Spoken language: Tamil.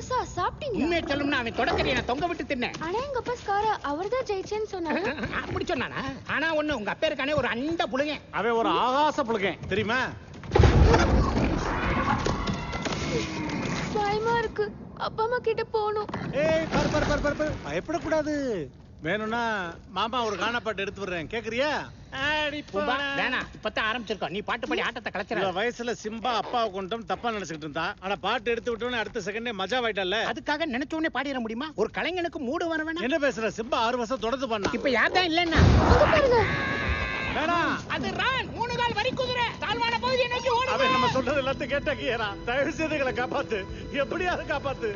பாசா சாப்பிட்டீங்களா? உண்மையை சொல்லணும்னா அவன் தொடக்கறியை நான் தொங்க விட்டு தின்னேன். ஆனா எங்க அப்பா ஸ்கார அவர்தான் ஜெயிச்சேன்னு சொன்னாரு. அப்படி சொன்னானா? ஆனா ஒண்ணு, உங்க அப்பா இருக்கானே ஒரு அண்ட புழுகன். அவன் ஒரு ஆகாச புழுகன் தெரியுமா? பயமா இருக்கு. அப்பா அம்மா கிட்ட போகணும். ஏய் பயப்படக்கூடாது. வேணும்னா மாமா ஒரு காணப்பாட்டு எடுத்து விடுறேன், கேக்குறியா? வேணாம், இப்பதான் ஆரம்பிச்சிருக்கோம். நீ பாட்டு பாடி ஆட்டத்தை கலைச்சிட. வயசுல சிம்பா அப்பாவை கொண்டும் தப்பா நினைச்சுக்கிட்டு இருந்தா. ஆனா பாட்டு எடுத்து விட்டோன்னு அடுத்த செகண்டே மஜாவாயிட்டல்ல. அதுக்காக நினைச்ச உடனே பாடிட முடியுமா? ஒரு கலைஞனுக்கு மூடு வர வேணாம். என்ன பேசுற? சிம்பா 6 வருஷம் தொடர்ந்து பண்ணா. இப்ப யார்தான் இல்லன்னா வேணாம். அது ரான் 3 கால் வரி குதிரை தாழ்வான பகுதியை நோக்கி ஓடுது. அவன் நம்ம சொல்றது எல்லாத்தையும் கேட்டாக்கியறா. தயவு செய்து எங்களை காப்பாத்து, எப்படியாவது காப்பாத்து.